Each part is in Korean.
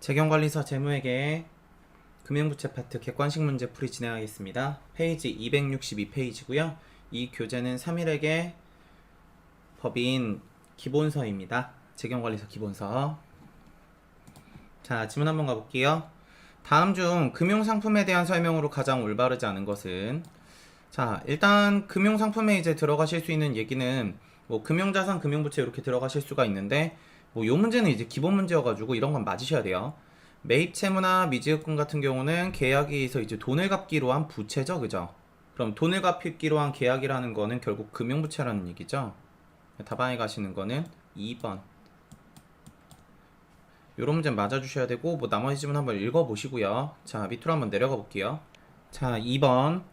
재경관리사 재무회계 금융부채 파트 객관식 문제 풀이 진행하겠습니다. 페이지 262페이지고요. 이 교재는 3일에게 법인 기본서입니다. 재경관리사 기본서. 자, 질문 한번 가볼게요. 다음 중 금융상품에 대한 설명으로 가장 올바르지 않은 것은? 자, 일단 금융상품에 이제 들어가실 수 있는 얘기는 뭐 금융자산, 금융부채 이렇게 들어가실 수가 있는데 요 문제는 이제 기본 문제여가지고 이런 건 맞으셔야 돼요. 매입채무나 미지급금 같은 경우는 계약에 의해서 이제 돈을 갚기로 한 부채죠, 그죠? 그럼 돈을 갚기로 한 계약이라는 거는 결국 금융부채라는 얘기죠. 답안에 가시는 거는 2번. 요런 문제 맞아주셔야 되고, 뭐 나머지 질문 한번 읽어보시고요. 자, 밑으로 한번 내려가 볼게요. 자, 2번.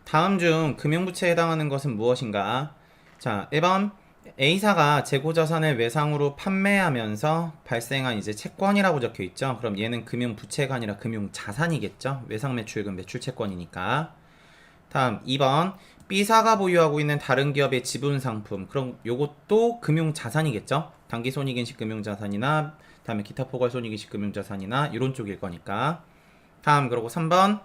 다음 중 금융부채에 해당하는 것은 무엇인가? 자, 1번. A사가 재고자산을 외상으로 판매하면서 발생한 이제 채권이라고 적혀 있죠. 그럼 얘는 금융부채가 아니라 금융자산이겠죠. 외상매출금 매출채권이니까. 다음 2번. B사가 보유하고 있는 다른 기업의 지분상품. 그럼 요것도 금융자산이겠죠. 당기손익인식 금융자산이나 다음에 기타 포괄손익인식 금융자산이나 이런 쪽일 거니까. 다음 그리고 3번.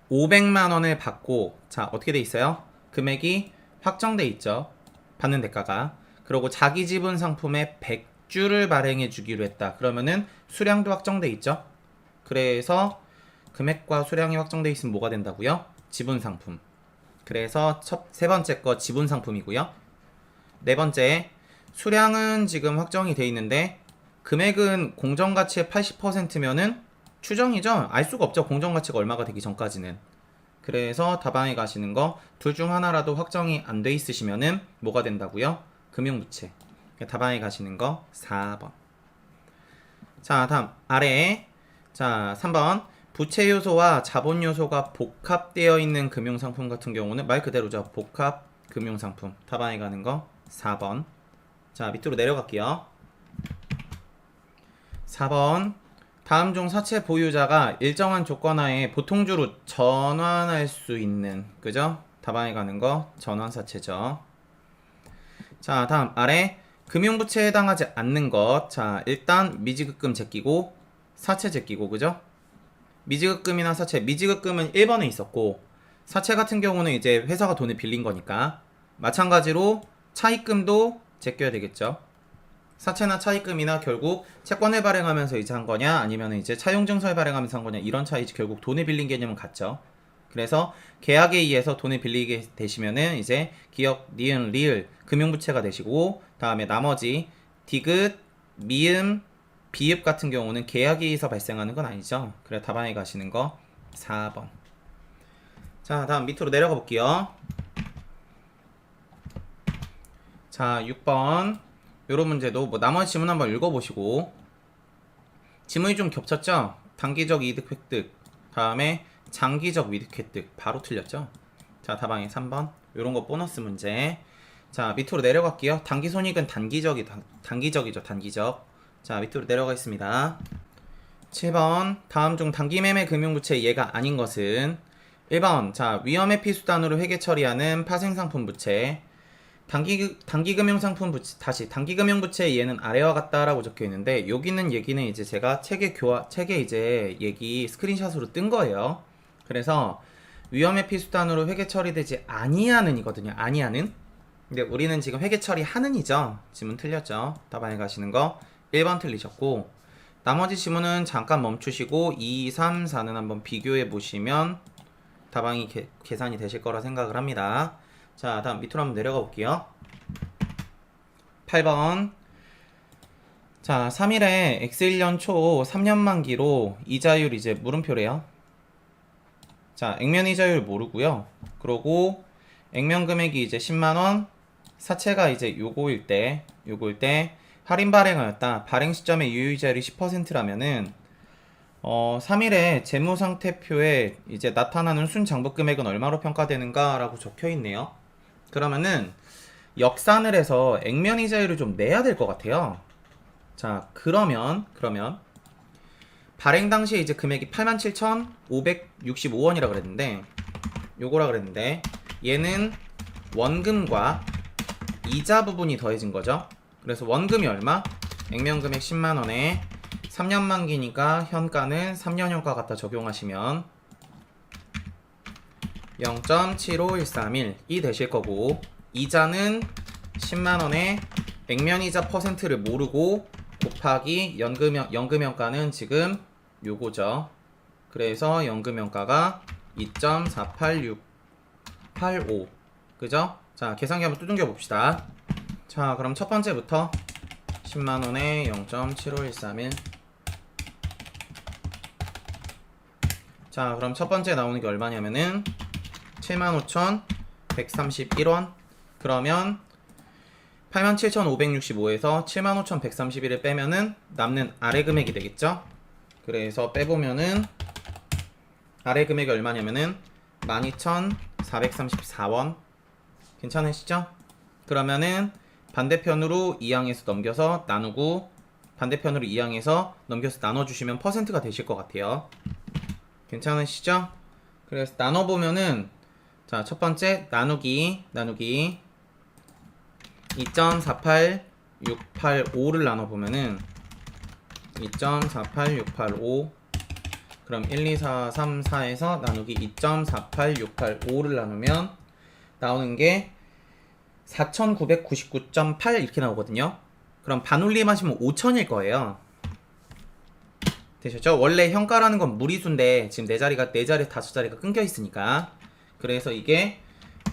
500만 원을 받고, 자, 어떻게 돼 있어요? 금액이 확정돼 있죠. 받는 대가가. 그리고 자기 지분 상품에 100주를 발행해 주기로 했다. 그러면은 수량도 확정돼 있죠. 그래서 금액과 수량이 확정돼 있으면 뭐가 된다고요? 지분 상품. 그래서 세 번째 거 지분 상품이고요. 네 번째, 수량은 지금 확정이 돼 있는데 금액은 공정가치의 80%면은 추정이죠. 알 수가 없죠. 공정가치가 얼마가 되기 전까지는. 그래서 답안에 가시는 거 둘 중 하나라도 확정이 안 돼 있으시면은 뭐가 된다고요? 금융부채. 답안에 가시는 거 4번. 자, 다음 아래에 자 3번. 부채 요소와 자본 요소가 복합되어 있는 금융상품 같은 경우는 말 그대로죠. 복합 금융상품. 답안에 가는 거 4번. 자, 밑으로 내려갈게요. 4번. 다음 중 사채 보유자가 일정한 조건하에 보통주로 전환할 수 있는, 그죠? 답안에 가는 거 전환사채죠. 자, 다음 아래 금융부채에 해당하지 않는 것. 자, 일단 미지급금 제끼고 사채 제끼고, 그죠? 미지급금이나 사채, 미지급금은 1번에 있었고 사채 같은 경우는 이제 회사가 돈을 빌린 거니까 마찬가지로 차입금도 제껴야 되겠죠. 사채나 차입금이나 결국 채권을 발행하면서 이제 한 거냐 아니면 이제 차용증서를 발행하면서 한 거냐, 이런 차이지 결국 돈을 빌린 개념은 같죠. 그래서 계약에 의해서 돈을 빌리게 되시면은 이제 기억, 니은, 리을 금융부채가 되시고, 다음에 나머지 디귿, 미음, 비읍 같은 경우는 계약에 의해서 발생하는 건 아니죠. 그래 답안에 가시는 거 4번. 자, 다음 밑으로 내려가 볼게요. 자, 6번. 요런 문제도 뭐 나머지 지문 한번 읽어보시고. 지문이 좀 겹쳤죠? 단기적 이득 획득, 다음에 장기적 이득 획득. 바로 틀렸죠? 자, 답안이 3번. 요런 거 보너스 문제. 자, 밑으로 내려갈게요. 단기손익은 단기적이죠. 단기적. 자, 밑으로 내려가겠습니다. 7번. 다음 중 단기매매 금융부채 얘가 아닌 것은? 1번. 자, 위험의 피수단으로 회계 처리하는 파생상품 부채. 단기금융상품 부채, 다시 단기금융부채 얘는 아래와 같다라고 적혀 있는데, 여기 있는 얘기는 이제 제가 책에 이제 얘기 스크린샷으로 뜬 거예요. 그래서 위험의 피수단으로 회계 처리되지 아니하는 이거든요. 아니하는. 근데 우리는 지금 회계 처리하는 이죠. 지문 틀렸죠. 답안에 가시는 거 1번 틀리셨고, 나머지 지문은 잠깐 멈추시고 2, 3, 4는 한번 비교해 보시면 답안이 계산이 되실 거라 생각을 합니다. 자, 다음 밑으로 한번 내려가 볼게요. 8번. 자, 3일에 X1년 초 3년 만기로 이자율 이제 물음표래요. 자, 액면 이자율 모르고요. 그러고 액면 금액이 이제 10만원, 사채가 이제 요거일 때 할인 발행하였다. 발행 시점에 유효이자율이 10%라면은 3일에 재무상태표에 이제 나타나는 순장부 금액은 얼마로 평가되는가 라고 적혀 있네요. 그러면은 역산을 해서 액면 이자율을 좀 내야 될 것 같아요. 자, 그러면 발행 당시에 이제 금액이 87,565원이라 그랬는데, 요거라 그랬는데 얘는 원금과 이자 부분이 더해진 거죠. 그래서 원금이 얼마? 액면 금액 10만원에 3년 만기니까 현가는 3년 현가 갖다 적용하시면 0.75131이 되실 거고, 이자는 10만원에 액면이자 퍼센트를 모르고 곱하기 연금연가는 지금 요거죠. 그래서 연금연가가 2.48685, 그죠? 자, 계산기 한번 두둥겨 봅시다. 자, 그럼 첫 번째부터 10만원에 0.75131. 자, 그럼 첫 번째 나오는 게 얼마냐면은 75,131원. 그러면 87,565에서 75,131을 빼면은 남는 아래 금액이 되겠죠? 그래서 빼보면은 아래 금액이 얼마냐면은 12,434원. 괜찮으시죠? 그러면은 반대편으로 이항해서 넘겨서 나누고, 반대편으로 이항해서 넘겨서 나눠주시면 퍼센트가 되실 것 같아요. 괜찮으시죠? 그래서 나눠보면은, 자, 첫 번째 나누기 2.48685를 나눠보면은 2.48685, 그럼 1, 2, 4, 3, 4에서 나누기 2.48685를 나누면 나오는 게 4,999.8 이렇게 나오거든요. 그럼 반올림 하시면 5,000일 거예요. 되셨죠? 원래 현가라는 건 무리수인데 지금 네 자리 5자리가 끊겨 있으니까, 그래서 이게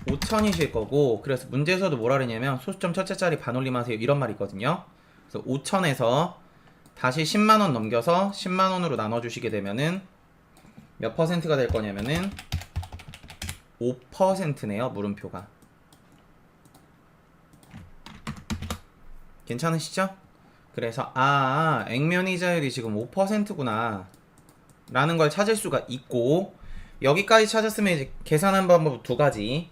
5,000이실 거고, 그래서 문제에서도 뭐라 그러냐면 소수점 첫째 자리 반올림 하세요 이런 말이 있거든요. 그래서 5,000에서 다시 10만원 넘겨서 10만원으로 나눠주시게 되면은 몇 퍼센트가 될 거냐면은 5%네요. 물음표가. 괜찮으시죠? 그래서 액면이자율이 지금 5%구나 라는 걸 찾을 수가 있고, 여기까지 찾았으면 이제 계산한 방법 두 가지.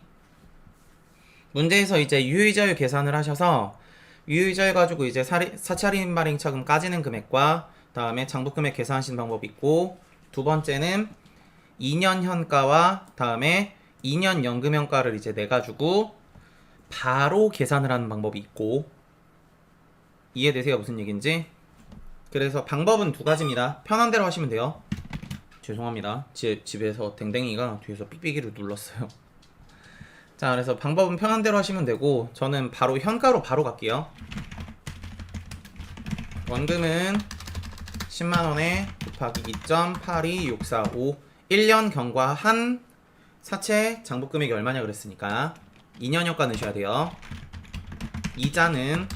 문제에서 이제 유효이자율 계산을 하셔서 유효이자율 가지고 이제 사차림 발행차금 까지는 금액과 다음에 장부금액 계산하시는 방법이 있고, 두 번째는 2년 현가와 다음에 2년 연금현가를 이제 내가지고 바로 계산을 하는 방법이 있고, 이해되세요? 무슨 얘기인지? 그래서 방법은 두 가지입니다. 편한 대로 하시면 돼요. 죄송합니다. 집에서 댕댕이가 뒤에서 삑삑이를 눌렀어요. 자, 그래서 방법은 편한 대로 하시면 되고, 저는 바로 현가로 바로 갈게요. 원금은 10만원에 곱하기 2.82645, 1년 경과한 사채 장부금액이 얼마냐 그랬으니까 2년 현가 넣으셔야 돼요. 이자는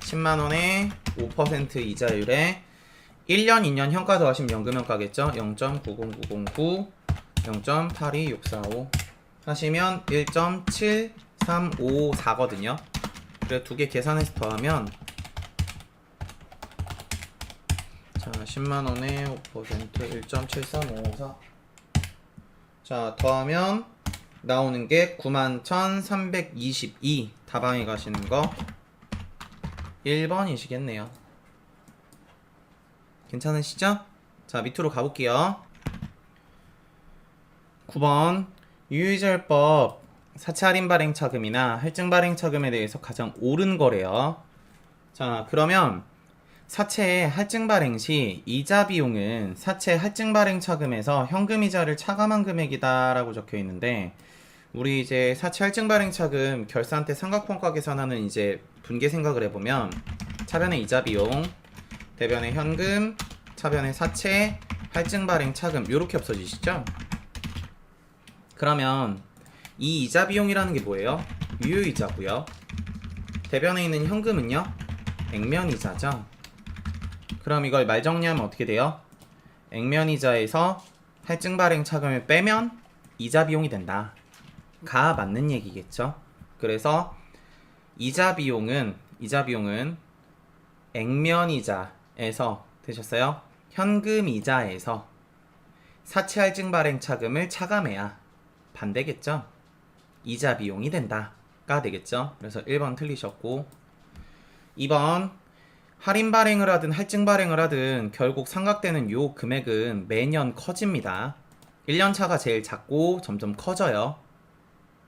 10만원에 5% 이자율에 1년, 2년 현가 더하시면 연금현가겠죠? 0.90909, 0.82645 하시면 1.7354거든요. 그래 두 개 계산해서 더하면, 자, 10만원에 5% 1.73554, 자, 더하면 나오는 게 91,322. 다방에 가시는 거 1번이시겠네요. 괜찮으시죠? 자, 밑으로 가볼게요. 9번 유효이자율법 사채 할인 발행 차금이나 할증 발행 차금에 대해서 가장 옳은 거래요. 자, 그러면 사채 할증 발행 시 이자 비용은 사채 할증 발행 차금에서 현금 이자를 차감한 금액이다 라고 적혀 있는데, 우리 이제 사채 할증 발행 차금 결산 때 삼각평가 계산하는 이제 분계 생각을 해보면, 차변의 이자 비용, 대변의 현금, 차변의 사채 할증 발행 차금 요렇게 없어지시죠? 그러면 이 이자 비용이라는 게 뭐예요? 유효이자고요. 대변에 있는 현금은요? 액면이자죠. 그럼 이걸 말정리하면 어떻게 돼요? 액면이자에서 할증 발행 차금을 빼면 이자 비용이 된다 가 맞는 얘기겠죠. 그래서 이자 비용은 액면이자에서, 되셨어요? 현금이자에서 사채 할증 발행 차금을 차감해야 반대겠죠. 이자 비용이 된다가 되겠죠. 그래서 1번 틀리셨고, 2번 할인 발행을 하든 할증 발행을 하든 결국 상각되는 요 금액은 매년 커집니다. 1년 차가 제일 작고 점점 커져요.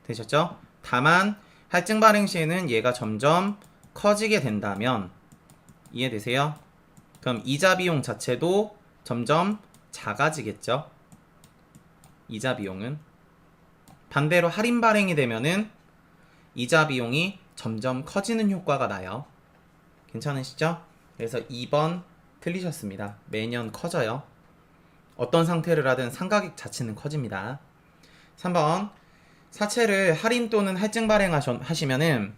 되셨죠? 다만 할증 발행 시에는 얘가 점점 커지게 된다면, 이해되세요? 그럼 이자 비용 자체도 점점 작아지겠죠. 이자 비용은. 반대로 할인 발행이 되면은 이자 비용이 점점 커지는 효과가 나요. 괜찮으시죠? 그래서 2번 틀리셨습니다. 매년 커져요. 어떤 상태를 하든 상가액 자체는 커집니다. 3번 사채를 할인 또는 할증 발행하시면은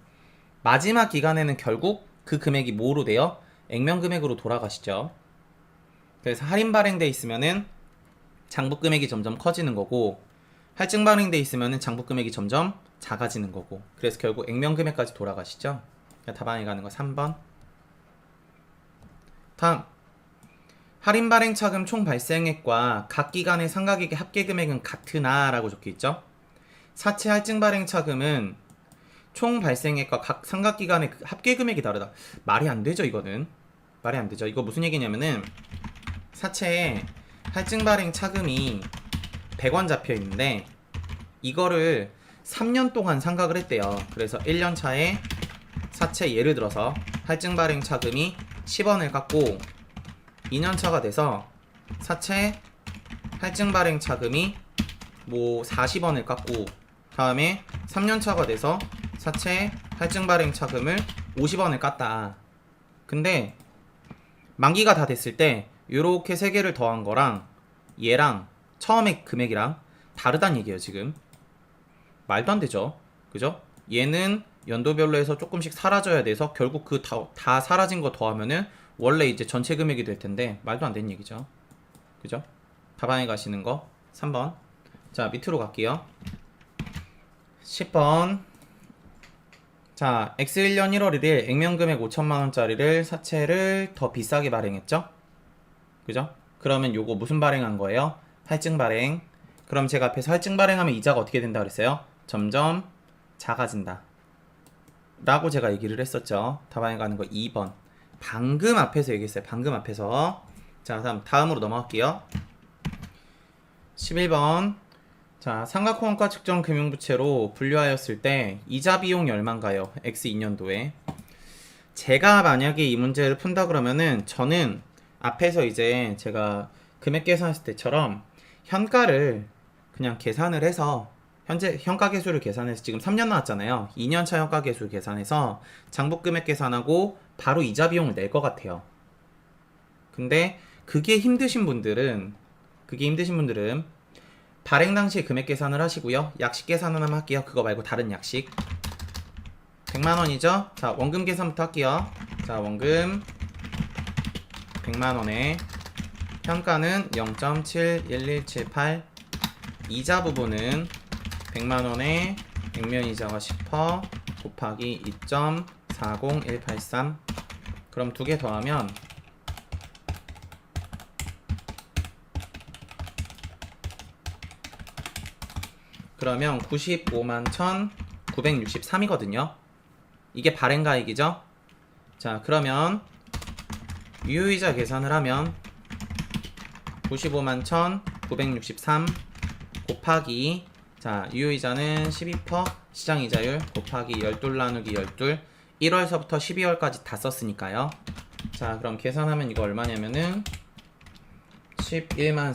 마지막 기간에는 결국 그 금액이 뭐로 돼요? 액면 금액으로 돌아가시죠. 그래서 할인 발행돼 있으면은 장부 금액이 점점 커지는 거고, 할증 발행돼 있으면은 장부 금액이 점점 작아지는 거고, 그래서 결국 액면 금액까지 돌아가시죠. 그러니까 답안에 가는 거 3번. 다음, 할인 발행 차금 총 발생액과 각 기간의 상가액의 합계 금액은 같으나 라고 적혀있죠. 사채 할증 발행 차금은 총 발생액과 각 상각 기간의 합계 금액이 다르다. 말이 안 되죠, 이거는. 말이 안 되죠. 이거 무슨 얘기냐면은 사채에 할증 발행 차금이 100원 잡혀 있는데 이거를 3년 동안 상각을 했대요. 그래서 1년 차에 사채 예를 들어서 할증 발행 차금이 10원을 깎고 2년 차가 돼서 사채 할증 발행 차금이 뭐 40원을 깎고 다음에 3년 차가 돼서 사채 할증 발행 차금을 50원을 깠다. 근데 만기가 다 됐을 때 요렇게 세 개를 더한 거랑 얘랑 처음에 금액이랑 다르다는 얘기예요. 지금 말도 안 되죠. 그죠? 얘는 연도별로 해서 조금씩 사라져야 돼서 결국 그 다 사라진 거 더하면은 원래 이제 전체 금액이 될 텐데 말도 안 되는 얘기죠. 그죠? 답안에 가시는 거 3번. 자, 밑으로 갈게요. 10번. 자, X 1년 1월 1일 액면 금액 5천만원짜리를 사채를 더 비싸게 발행했죠? 그죠? 그러면 요거 무슨 발행한 거예요? 할증 발행. 그럼 제가 앞에서 할증 발행하면 이자가 어떻게 된다 그랬어요? 점점 작아진다 라고 제가 얘기를 했었죠. 답안에 가는 거 2번. 방금 앞에서 얘기했어요. 방금 앞에서. 자, 다음으로 넘어갈게요. 11번. 자, 상각호환가 측정 금융부채로 분류하였을 때 이자 비용이 얼마인가요? X 2년도에. 제가 만약에 이 문제를 푼다 그러면은 저는 앞에서 이제 제가 금액 계산했을 때처럼 현가를 그냥 계산을 해서 현재 현가계수를 계산해서 지금 3년 나왔잖아요. 2년차 현가계수 계산해서 장부금액 계산하고 바로 이자 비용을 낼 것 같아요. 근데 그게 힘드신 분들은 발행 당시에 금액 계산을 하시고요. 약식 계산을 한번 할게요. 그거 말고 다른 약식. 100만원이죠? 자, 원금 계산부터 할게요. 자, 원금 100만원에 현가는 0.71178, 이자 부분은 100만원에 액면이자가 10% 곱하기 2.40183. 그럼 두 개 더하면 그러면 95만 1,963이거든요. 이게 발행가액이죠? 자, 그러면 유효이자 계산을 하면 95만 1,963 곱하기, 자, 유효이자는 12% 시장이자율 곱하기 12 나누기 12, 1월서부터 12월까지 다 썼으니까요. 자, 그럼 계산하면 이거 얼마냐면은 11만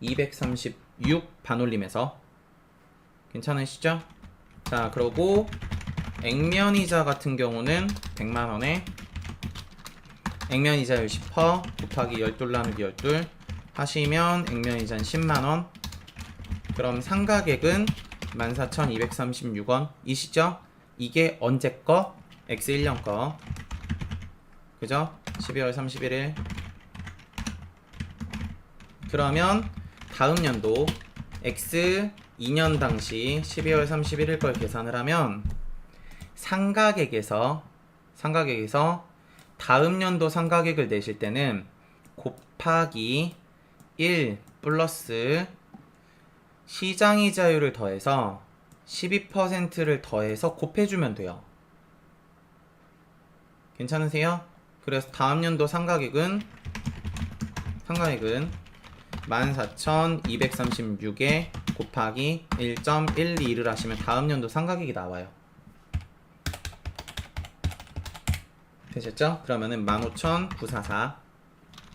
4,236 반올림해서. 괜찮으시죠? 자, 그러고 액면이자 같은 경우는 100만원에 액면이자율 10% 곱하기 12 나누기 12 하시면 액면이자는 10만원. 그럼 상가액은 14,236원 이시죠? 이게 언제 거? X 1년 거. 그죠? 12월 31일. 그러면 다음 연도 X 2년 당시 12월 31일 걸 계산을 하면 상가액에서 다음 연도 상가액을 내실 때는 곱하기 1 플러스 시장이자율을 더해서 12%를 더해서 곱해주면 돼요. 괜찮으세요? 그래서 다음 연도 상가액은 14,236에 곱하기 1.121을 하시면 다음 연도 상가액이 나와요. 되셨죠? 그러면은 15,944.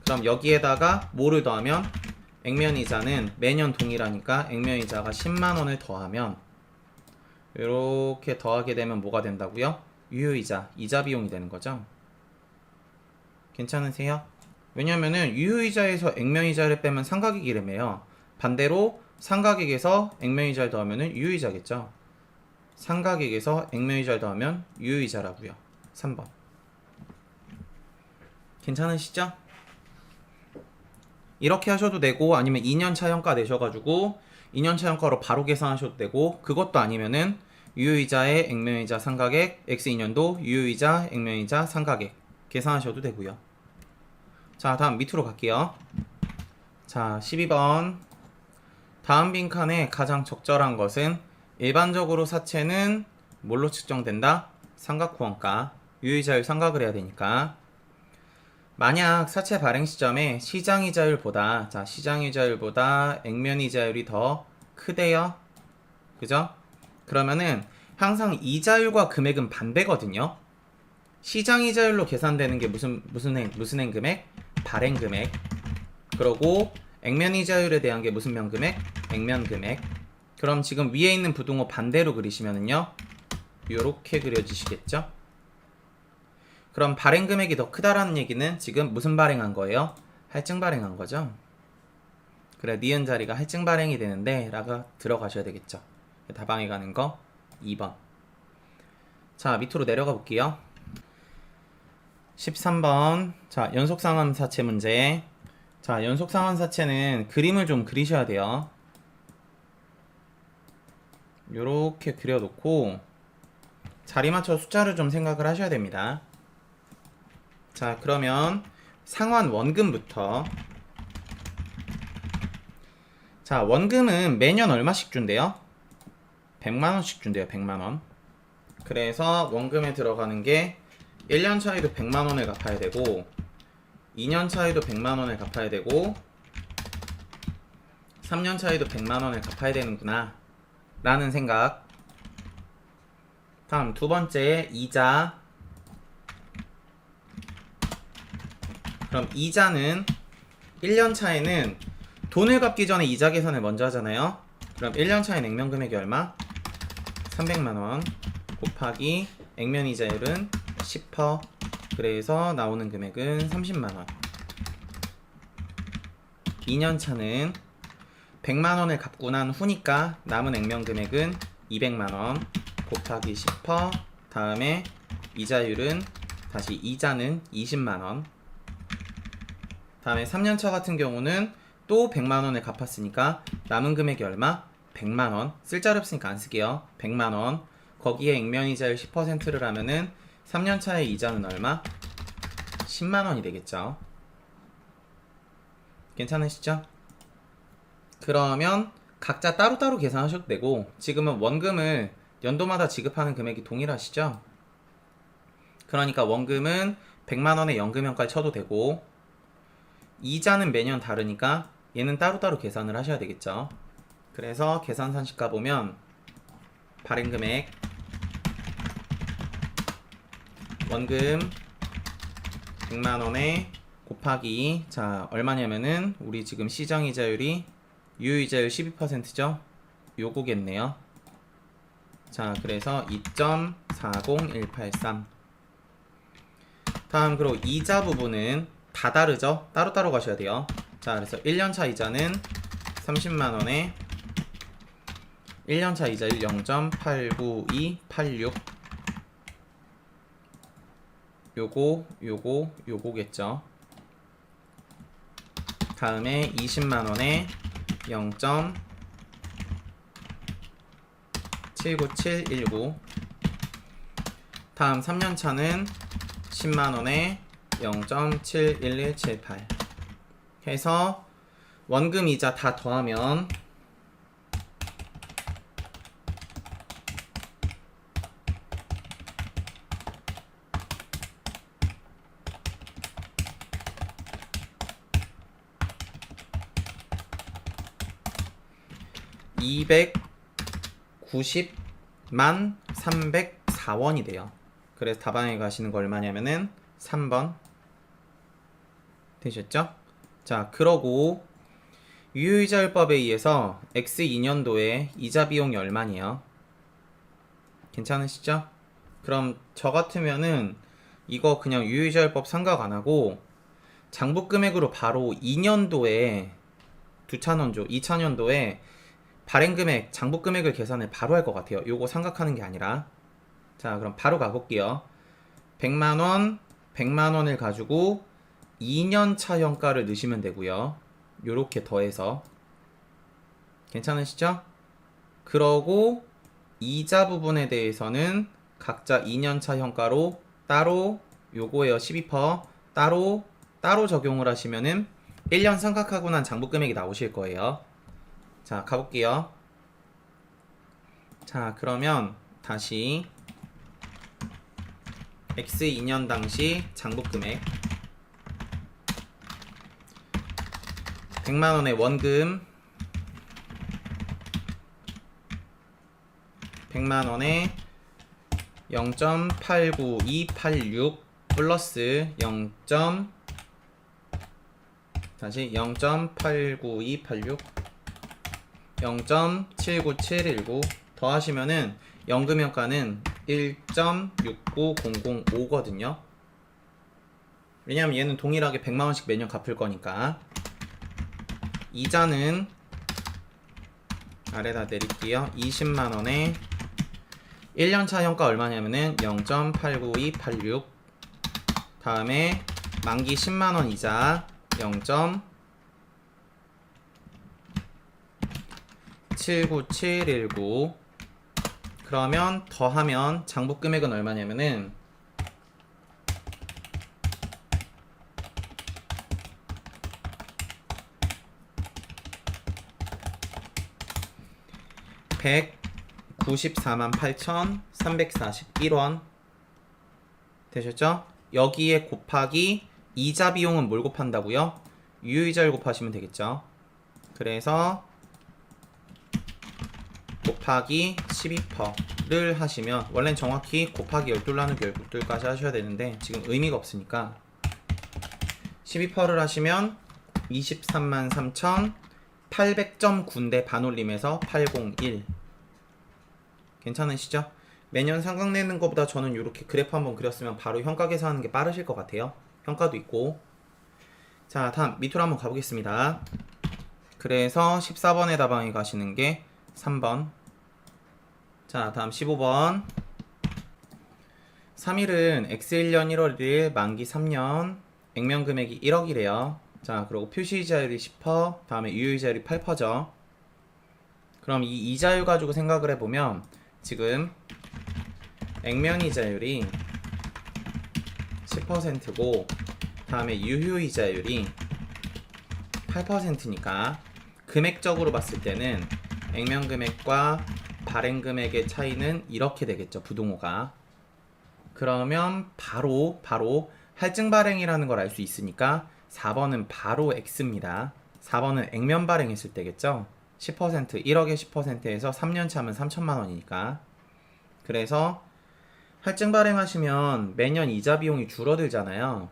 그럼 여기에다가 뭐를 더하면 액면이자는 매년 동일하니까 액면이자가 10만원을 더하면 이렇게 더하게 되면 뭐가 된다고요? 유효이자, 이자 비용이 되는 거죠. 괜찮으세요? 왜냐면은 유효이자에서 액면이자를 빼면 상가액 이름이에요. 반대로 상가액에서 액면이자를 더하면은 유효이자겠죠. 상가액에서 액면이자를 더하면 유효이자라고요. 3번. 괜찮으시죠? 이렇게 하셔도 되고 아니면 2년차 현가 내셔가지고 2년차 현가로 바로 계산하셔도 되고 그것도 아니면은 유효이자의 액면이자 상가액 X2년도 유효이자 액면이자 상가액 계산하셔도 되고요. 자 다음 밑으로 갈게요. 자 12번 다음 빈칸에 가장 적절한 것은 일반적으로 사채는 뭘로 측정된다? 상각후원가 유효이자율 상각을 해야 되니까 만약 사채 발행 시점에 시장이자율보다 시장이자율보다 액면이자율이 더 크대요. 그죠? 그러면은 항상 이자율과 금액은 반대거든요. 시장이자율로 계산되는 게 무슨 행금액? 발행금액. 그러고 액면이자율에 대한 게 무슨 면금액? 액면금액. 그럼 지금 위에 있는 부등호 반대로 그리시면은요. 요렇게 그려지시겠죠? 그럼 발행 금액이 더 크다라는 얘기는 지금 무슨 발행한 거예요? 할증 발행한 거죠. 그래 니은 자리가 할증 발행이 되는데 라가 들어가셔야 되겠죠. 다방에 가는 거 2번. 자 밑으로 내려가 볼게요. 13번 자 연속상환 사채 문제. 자 연속상환 사채는 그림을 좀 그리셔야 돼요. 요렇게 그려놓고 자리 맞춰 숫자를 좀 생각을 하셔야 됩니다. 자 그러면 상환 원금부터. 자 원금은 매년 얼마씩 준대요? 100만원씩 준대요. 100만원. 그래서 원금에 들어가는 게 1년 차에도 100만원을 갚아야 되고 2년 차에도 100만원을 갚아야 되고 3년 차에도 100만원을 갚아야 되는구나 라는 생각. 다음 두 번째 이자. 그럼 이자는 1년 차에는 돈을 갚기 전에 이자 계산을 먼저 하잖아요. 그럼 1년 차에 액면 금액이 얼마? 300만원 곱하기 액면 이자율은 10%. 그래서 나오는 금액은 30만원. 2년 차는 100만원을 갚고 난 후니까 남은 액면 금액은 200만원 곱하기 10%. 다음에 이자율은 다시 이자는 20만원. 다음에 3년차 같은 경우는 또 100만원을 갚았으니까 남은 금액이 얼마? 100만원. 쓸 자리 없으니까 안 쓸게요. 100만원. 거기에 액면이자율 10%를 하면은 3년차의 이자는 얼마? 10만원이 되겠죠. 괜찮으시죠? 그러면 각자 따로따로 계산하셔도 되고 지금은 원금을 연도마다 지급하는 금액이 동일하시죠? 그러니까 원금은 100만원의 연금형까지 쳐도 되고 이자는 매년 다르니까 얘는 따로따로 계산을 하셔야 되겠죠. 그래서 계산산식 가보면 발행금액 원금 100만원에 곱하기 자 얼마냐면은 우리 지금 시장이자율이 유효이자율 12%죠. 요거겠네요. 자 그래서 2.40183. 다음 그리고 이자 부분은 다 다르죠? 따로따로 가셔야 돼요. 자 그래서 1년차 이자는 30만원에 1년차 이자율 0.89286. 요거겠죠. 다음에 20만원에 0.79719. 다음 3년차는 10만원에 0.71178 해서 원금 이자 다 더하면 $290만 304원이 돼요. 그래서 답안에 가시는 거 얼마냐면은 3번 되셨죠? 자, 그러고 유효이자율법에 의해서 X2년도에 이자 비용이 얼마니에요? 괜찮으시죠? 그럼 저 같으면은 이거 그냥 유효이자율법 생각 안 하고 장부금액으로 바로 2년도에 2차원조 2차년도에 발행금액 장부금액을 계산을 바로 할 것 같아요. 요거 생각하는 게 아니라. 자, 그럼 바로 가볼게요. 100만원 100만원을 가지고 2년차 현가를 넣으시면 되고요. 요렇게 더해서 괜찮으시죠? 그러고 이자 부분에 대해서는 각자 2년차 현가로 따로 요거에요. 12% 따로 적용을 하시면은 1년 생각하고 난 장부금액이 나오실 거예요. 자, 가볼게요. 자, 그러면 다시 X2년 당시 장부금액 100만원의 원금 100만원에 0.89286 플러스 0.89286 0.79719 더하시면은 연금효과는 1.69005거든요. 왜냐면 얘는 동일하게 100만원씩 매년 갚을 거니까. 이자는 아래다 내릴게요. 20만원에 1년차 현가 얼마냐면은 0.89286 다음에 만기 10만원 이자 0.79719 그러면 더하면 장부금액은 얼마냐면은 194만 8,341원 되셨죠? 여기에 곱하기 이자 비용은 뭘 곱한다고요? 유효이자를 곱하시면 되겠죠. 그래서 곱하기 12%를 하시면 원래는 정확히 곱하기 12 나누기 12까지 하셔야 되는데 지금 의미가 없으니까 12%를 하시면 23만 3,800.9인데 반올림해서 801 괜찮으시죠? 매년 상각내는 것보다 저는 이렇게 그래프 한번 그렸으면 바로 현가 계산하는 게 빠르실 것 같아요. 현가도 있고. 자, 다음 밑으로 한번 가보겠습니다. 그래서 14번에 답안이 가시는 게 3번. 자, 다음 15번. 3일은 X1년 1월 1일 만기 3년 액면 금액이 1억이래요. 자, 그리고 표시이자율이 10%, 다음에 유효이자율이 8%죠. 그럼 이 이자율 가지고 생각을 해보면 지금 액면이자율이 10%고 다음에 유효이자율이 8%니까 금액적으로 봤을 때는 액면 금액과 발행 금액의 차이는 이렇게 되겠죠. 부동호가. 그러면 바로 할증 발행이라는 걸 알 수 있으니까 4번은 바로 X입니다. 4번은 액면 발행했을 때겠죠. 10% 1억에 10%에서 3년 차면 3천만 원이니까. 그래서 할증 발행하시면 매년 이자 비용이 줄어들잖아요.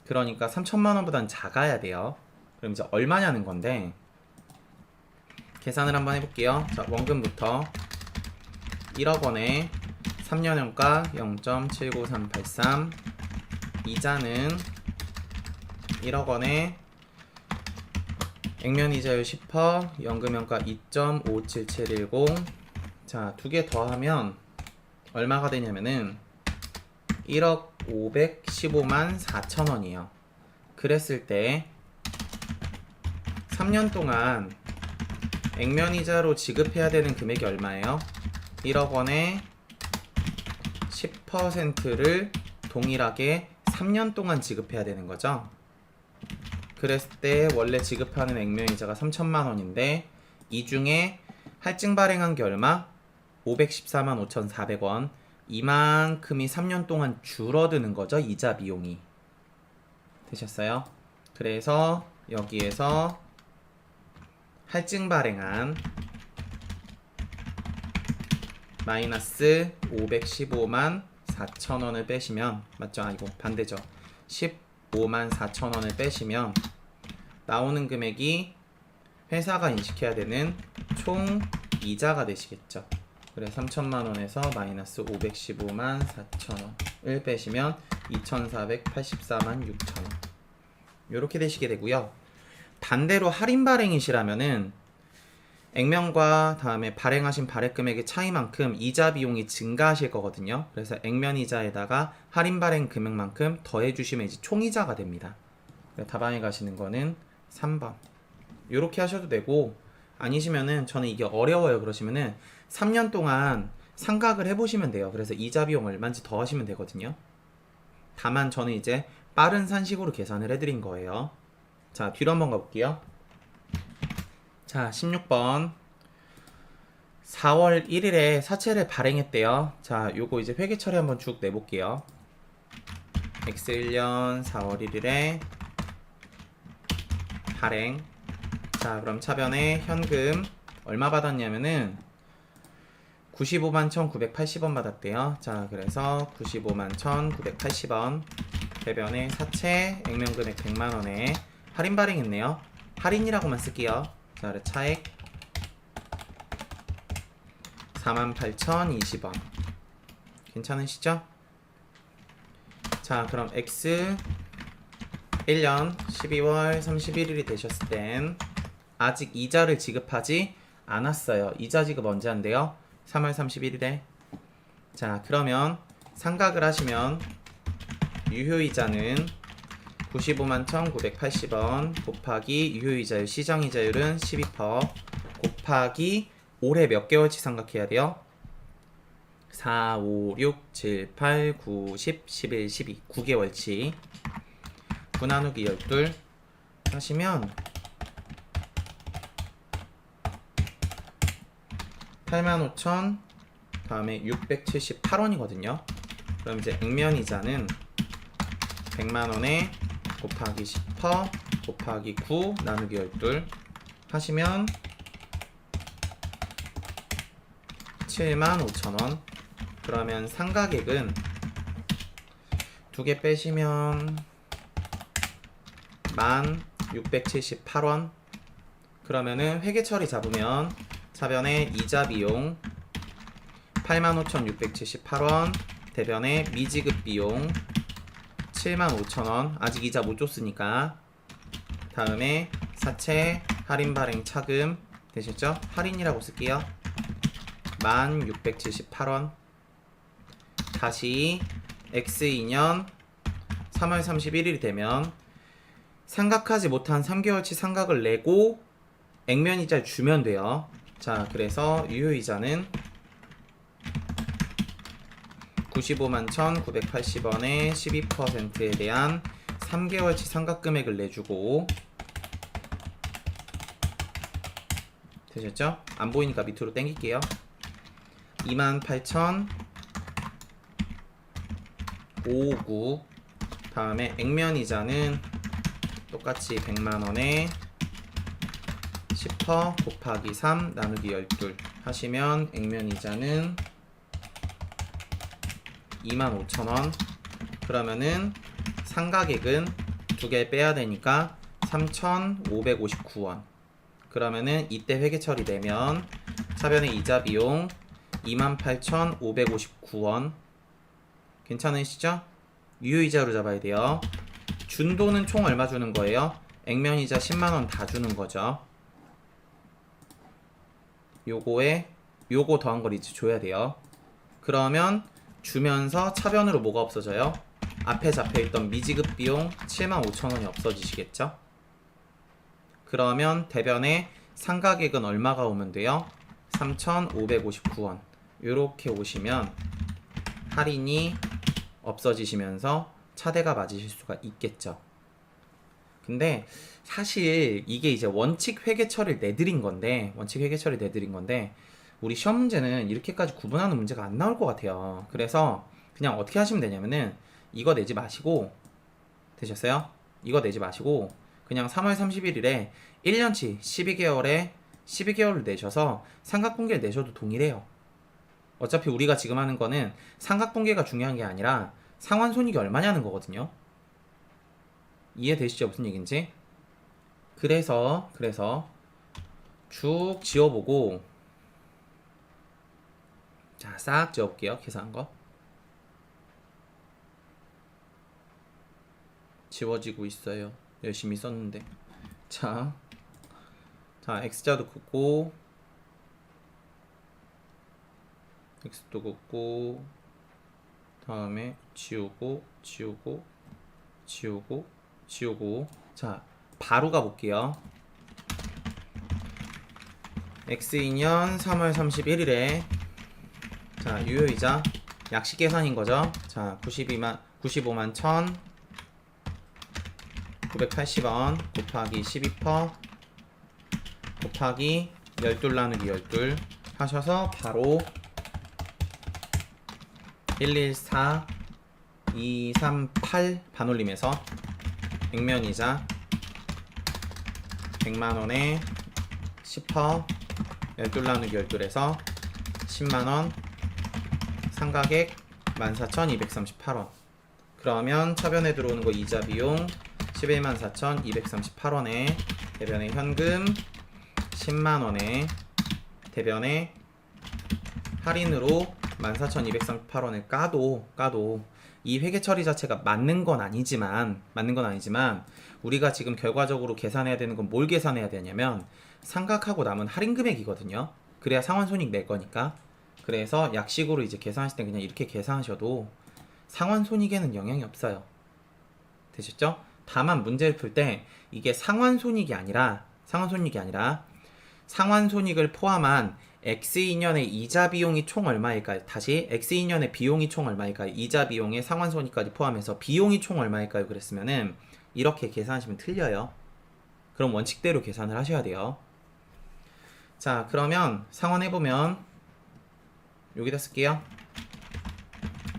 그러니까 3천만 원보단 작아야 돼요. 그럼 이제 얼마냐는 건데 계산을 한번 해볼게요. 자, 원금부터 1억 원에 3년형가 0.79383 이자는 1억 원에 액면 이자율 10% 연금형가 2.57710 자, 두 개 더하면 얼마가 되냐면은 1억 515만 4천 원이에요. 그랬을 때 3년 동안 액면 이자로 지급해야 되는 금액이 얼마예요? 1억 원에 10%를 동일하게 3년 동안 지급해야 되는 거죠. 그랬을 때 원래 지급하는 액면이자가 3천만 원인데 이 중에 할증 발행한 게 얼마? 514만 5,400원. 이만큼이 3년 동안 줄어드는 거죠. 이자 비용이. 되셨어요? 그래서 여기에서 할증 발행한 마이너스 515만 4천원을 빼시면 맞죠? 아, 이거 반대죠. 15만 4천 원을 빼시면 나오는 금액이 회사가 인식해야 되는 총 이자가 되시겠죠. 그래 3천만 원에서 마이너스 515만 4천 원을 빼시면 2,484만 6천 원 이렇게 되시게 되고요. 반대로 할인 발행이시라면은 액면과 다음에 발행하신 발행 금액의 차이만큼 이자 비용이 증가하실 거거든요. 그래서 액면 이자에다가 할인 발행 금액만큼 더해 주시면 이제 총이자가 됩니다. 답안에 가시는 거는 3번. 이렇게 하셔도 되고, 아니시면은 저는 이게 어려워요 그러시면은 3년 동안 상각을 해보시면 돼요. 그래서 이자 비용 얼마인지 더 하시면 되거든요. 다만 저는 이제 빠른 산식으로 계산을 해드린 거예요. 자, 뒤로 한번 가볼게요. 자, 16번 4월 1일에 사채를 발행했대요. 자, 요거 이제 회계 처리 한번 쭉 내볼게요. X1년 4월 1일에 발행. 자, 그럼 차변에 현금 얼마 받았냐면은 95만 1,980원 받았대요. 자, 그래서 95만 1,980원 대변에 사채 액면 금액 100만원에 할인 발행했네요. 할인이라고만 쓸게요. 자, 그래 차액 48,020원. 괜찮으시죠? 자, 그럼 X 1년 12월 31일이 되셨을 땐 아직 이자를 지급하지 않았어요. 이자 지급 언제 한대요? 3월 31일에. 자, 그러면 상각을 하시면 유효이자는 95만 1,980원 곱하기 유효이자율 시정이자율은 12% 곱하기 올해 몇 개월치 상각해야 돼요? 4, 5, 6, 7, 8, 9, 10, 11, 12 9개월치 9 나누기 12 하시면 85,000 다음에 678원이거든요. 그럼 이제 액면이자는 100만원에 곱하기 10% 곱하기 9 나누기 12 하시면 75,000원. 그러면 상가액은 두 개 빼시면 1678원. 그러면은 회계 처리 잡으면 차변에 이자 비용 85,678원 대변에 미지급 비용 75,000원. 아직 이자 못 줬으니까. 다음에 사채 할인 발행 차금 되셨죠? 할인이라고 쓸게요. 1678원. 다시 X2년 3월 31일이 되면 상각하지 못한 3개월치 상각을 내고 액면이자를 주면 돼요. 자, 그래서 유효이자는 95만 1,980원에 12%에 대한 3개월치 상각 금액을 내주고 되셨죠? 안 보이니까 밑으로 당길게요. 28,059 다음에 액면이자는 똑같이 100만원에 10% 곱하기 3 나누기 12 하시면 액면이자는 25,000원. 그러면은 상가액은 두 개 빼야 되니까 3,559원. 그러면은 이때 회계 처리되면 차변의 이자 비용 28,559원. 괜찮으시죠? 유효이자로 잡아야 돼요. 준돈은 총 얼마 주는 거예요? 액면이자 10만원 다 주는 거죠. 요거에 요거 더한 걸 이제 줘야 돼요. 그러면 주면서 차변으로 뭐가 없어져요? 앞에 잡혀있던 미지급 비용 75,000원이 없어지시겠죠? 그러면 대변에 상가액은 얼마가 오면 돼요? 3,559원. 요렇게 오시면 할인이 없어지시면서 차대가 맞으실 수가 있겠죠. 근데 사실 이게 이제 원칙 회계 처리를 내드린 건데 우리 시험 문제는 이렇게까지 구분하는 문제가 안 나올 것 같아요. 그래서 그냥 어떻게 하시면 되냐면은 이거 내지 마시고 되셨어요? 이거 내지 마시고 그냥 3월 31일에 1년치 12개월에 12개월을 내셔서 삼각분기를 내셔도 동일해요. 어차피 우리가 지금 하는 거는 삼각분기가 중요한 게 아니라 상환손익이 얼마냐는 거거든요. 이해되시죠? 무슨 얘기인지? 그래서 쭉 지워보고, 자, 싹 지워볼게요. 계산한 거. 지워지고 있어요. 열심히 썼는데. 자, X자도 긋고, X도 긋고, 다음에 지우고, 자, 바로 가볼게요. X인년 3월 31일에 자, 유효이자 약식 계산인 거죠. 자, 95만 1,980원 곱하기 12% 곱하기 12 나누기 12 하셔서 바로 114238 반올림에서 액면이자 100만원에 10% 12 나누기 12에서 10만원 상가액 14,238원. 그러면 차변에 들어오는 거 이자 비용 114,238원에 대변에 현금 10만원에 대변에 할인으로 14,238원을 까도 이 회계 처리 자체가 맞는 건 아니지만 우리가 지금 결과적으로 계산해야 되는 건 뭘 계산해야 되냐면 상각하고 남은 할인 금액이거든요. 그래야 상환손익 낼 거니까. 그래서 약식으로 이제 계산하실 때 그냥 이렇게 계산하셔도 상환손익에는 영향이 없어요. 되셨죠? 다만 문제를 풀 때 이게 상환손익이 아니라 상환손익을 포함한 X2년의 이자 비용이 총 얼마일까요? 다시 X2년의 비용이 총 얼마일까요? 이자 비용에 상환손익까지 포함해서 비용이 총 얼마일까요? 그랬으면은 이렇게 계산하시면 틀려요. 그럼 원칙대로 계산을 하셔야 돼요. 자, 그러면 상환해보면 여기다 쓸게요.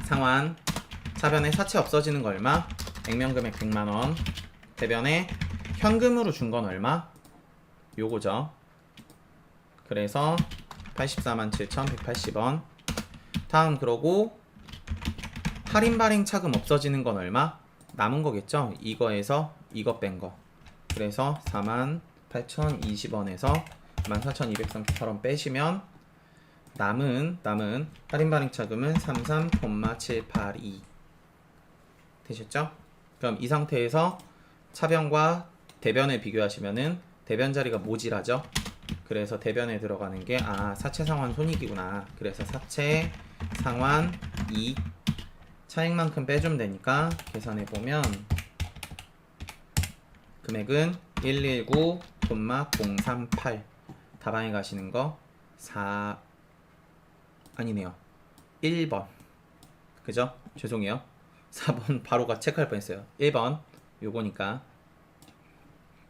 상환 차변에 사채 없어지는 거 얼마? 액면금액 100만원 대변에 현금으로 준 건 얼마? 요거죠. 그래서 847,180원. 다음 그러고 할인 발행 차금 없어지는 건 얼마? 남은 거겠죠? 이거에서 이거 뺀 거. 그래서 48,020원에서 14,238원 빼시면 남은 할인 발행 차금은 33,782 되셨죠? 그럼 이 상태에서 차변과 대변을 비교하시면은 대변 자리가 모질하죠? 그래서 대변에 들어가는 게 사채 상환 손익이구나. 그래서 사채 상환 이익 차익만큼 빼주면 되니까 계산해보면 금액은 119,038 다방에 가시는 거 1번 그죠? 죄송해요. 4번 바로가 체크할 뻔했어요. 1번 요거니까.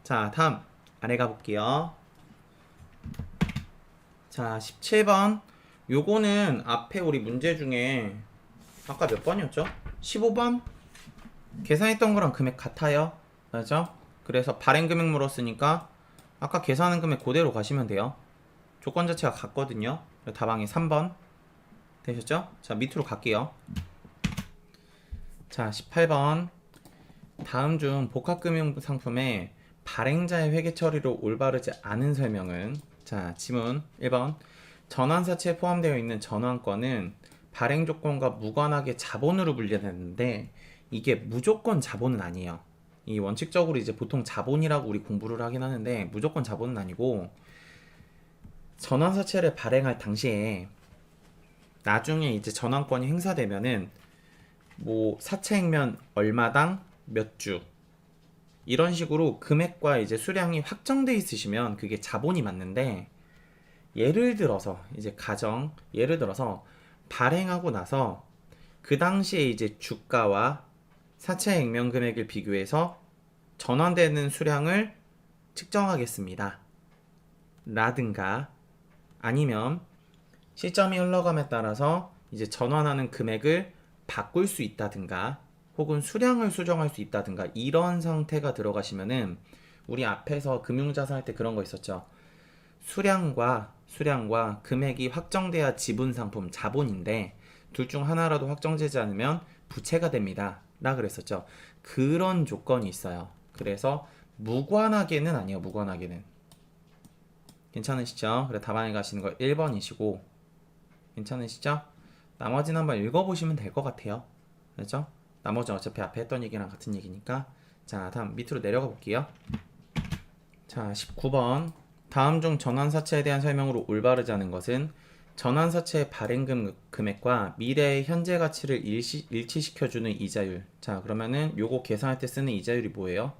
자, 다음 아래 가볼게요. 자, 17번 요거는 앞에 우리 문제 중에 아까 몇 번이었죠? 15번? 계산했던 거랑 금액 같아요. 맞죠? 그래서 발행 금액 물었으니까 아까 계산한 금액 그대로 가시면 돼요. 조건 자체가 같거든요. 다방에 3번 되셨죠? 자, 밑으로 갈게요. 자, 18번 다음 중 복합금융상품의 발행자의 회계 처리로 올바르지 않은 설명은 자, 지문 1번 전환사채에 포함되어 있는 전환권은 발행 조건과 무관하게 자본으로 분류되는데 이게 무조건 자본은 아니에요. 이 원칙적으로 이제 보통 자본이라고 우리 공부를 하긴 하는데 무조건 자본은 아니고 전환사채를 발행할 당시에 나중에 이제 전환권이 행사되면은 뭐 사채 액면 얼마당 몇 주 이런 식으로 금액과 이제 수량이 확정돼 있으시면 그게 자본이 맞는데 예를 들어서 발행하고 나서 그 당시에 이제 주가와 사채 액면 금액을 비교해서 전환되는 수량을 측정하겠습니다. 라든가 아니면 시점이 흘러감에 따라서 이제 전환하는 금액을 바꿀 수 있다든가 혹은 수량을 수정할 수 있다든가 이런 상태가 들어가시면은 우리 앞에서 금융자산 할 때 그런 거 있었죠. 수량과 금액이 확정돼야 지분 상품 자본인데 둘 중 하나라도 확정되지 않으면 부채가 됩니다 라 그랬었죠. 그런 조건이 있어요. 그래서 무관하게는 아니에요. 무관하게는. 괜찮으시죠? 그래 답안에 가시는 거 1번이시고 괜찮으시죠? 나머지는 한번 읽어보시면 될 것 같아요. 그렇죠? 나머지는 어차피 앞에 했던 얘기랑 같은 얘기니까. 자, 다음 밑으로 내려가 볼게요. 자, 19번. 다음 중 전환사채에 대한 설명으로 올바르지 않은 것은 전환사채의 발행 금액과 미래의 현재 가치를 일치시켜주는 이자율. 자, 그러면은 요거 계산할 때 쓰는 이자율이 뭐예요?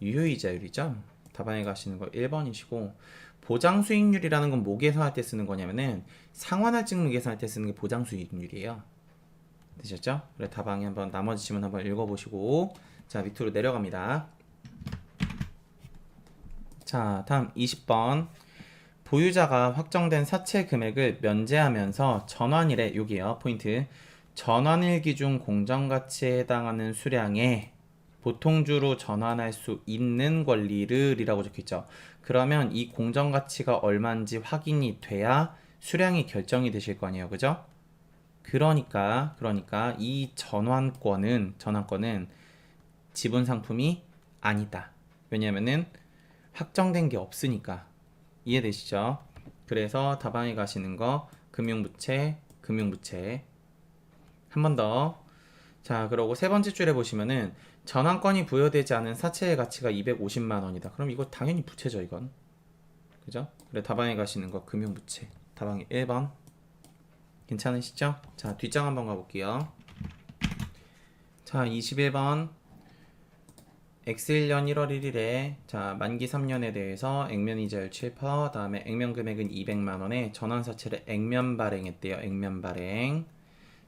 유효이자율이죠? 답안에 가시는 거 1번이시고 보장수익률이라는 건 뭐 계산할 때 쓰는 거냐면은 상환할증 계산할 때 쓰는 게 보장수익률이에요. 되셨죠? 그래 답안에 한번 나머지 지문 한번 읽어보시고 자 밑으로 내려갑니다. 자 다음 20번 보유자가 확정된 사채 금액을 면제하면서 전환일에 여기요 포인트 전환일 기준 공정가치에 해당하는 수량에 보통주로 전환할 수 있는 권리를 이라고 적혀있죠. 그러면 이 공정가치가 얼마인지 확인이 돼야 수량이 결정이 되실 거 아니에요. 그죠? 그러니까 이 전환권은 지분 상품이 아니다. 왜냐면은 확정된 게 없으니까. 이해되시죠? 그래서 답안에 가시는 거 금융부채 한 번 더. 자, 그러고 세 번째 줄에 보시면은 전환권이 부여되지 않은 사채의 가치가 250만 원이다. 그럼 이거 당연히 부채죠, 이건. 그죠? 그래 답안에 가시는 거 금융부채. 답안이 1번. 괜찮으시죠? 자, 뒷장 한번 가볼게요. 자, 21번. X1년 1월 1일에 자 만기 3년에 대해서 액면이자율 7%, 다음에 액면 금액은 200만 원에 전환사채를 액면 발행했대요. 액면 발행.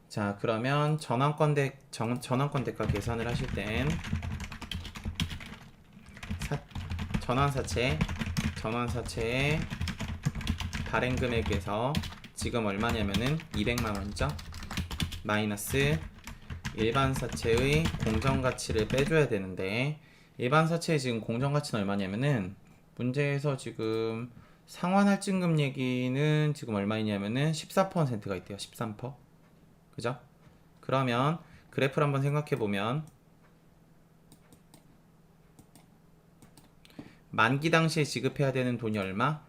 자, 그러면 전환권 대가 계산을 하실 땐 전환사채의 발행 금액에서 지금 얼마냐면은 200만 원이죠. 마이너스 일반 사채의 공정가치를 빼줘야 되는데 일반 사채의 지금 공정가치는 얼마냐면은 문제에서 지금 상환할증금 얘기는 지금 얼마이냐면은 14%가 있대요. 13%. 그죠? 그러면 그래프를 한번 생각해 보면 만기 당시에 지급해야 되는 돈이 얼마?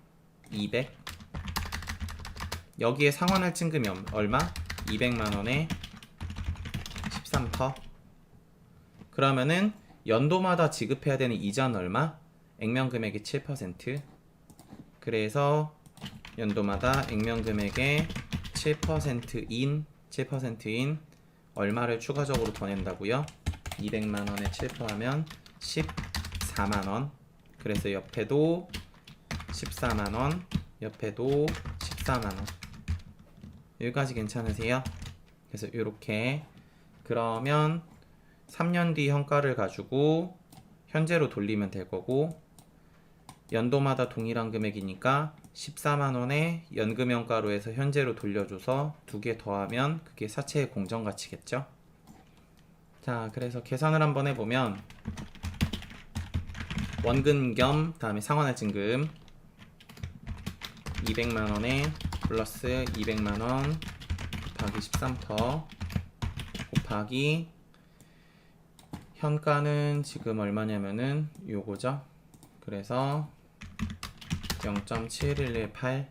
200. 여기에 상환할증금이 얼마? 200만 원에 13%. 그러면은 연도마다 지급해야 되는 이자는 얼마? 액면 금액의 7%. 그래서 연도마다 액면 금액의 7%인 얼마를 추가적으로 더 낸다고요? 200만 원에 7%하면 14만 원. 그래서 옆에도 14만 원, 옆에도 14만 원. 여기까지 괜찮으세요? 그래서 이렇게 그러면 3년 뒤 현가를 가지고 현재로 돌리면 될 거고 연도마다 동일한 금액이니까 14만 원에 연금 현가로 해서 현재로 돌려줘서 두 개 더하면 그게 사채의 공정가치겠죠. 자, 그래서 계산을 한번 해보면 원금 겸 다음에 상환할증금 200만 원에 플러스 200만 원 곱하기 13% 곱하기 현가는 지금 얼마냐면은 요거죠. 그래서 0.7118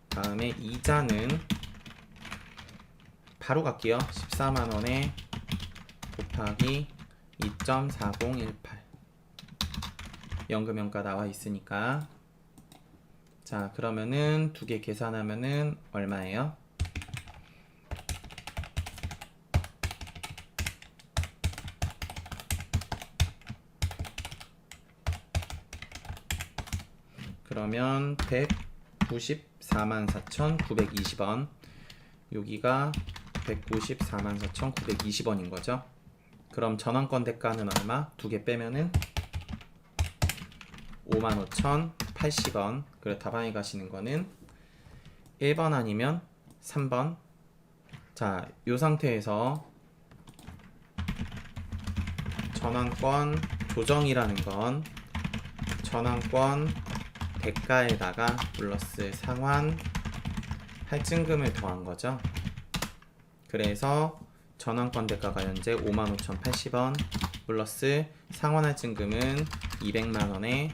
다음에 이자는 바로 갈게요. 14만 원에 곱하기 2.4018 연금연가 나와 있으니까 자 그러면은 두 개 계산하면은 얼마예요? 그러면 194,4,920원 여기가 194,4,920원인 거죠. 그럼 전환권 대가는 얼마? 두 개 빼면은 55,080원. 그래 답안에 가시는 거는 1번 아니면 3번. 자, 이 상태에서 전환권 조정이라는 건 전환권 대가에다가 플러스 상환 할증금을 더한 거죠. 그래서 전환권 대가가 현재 55,080원 플러스 상환할증금은 200만원에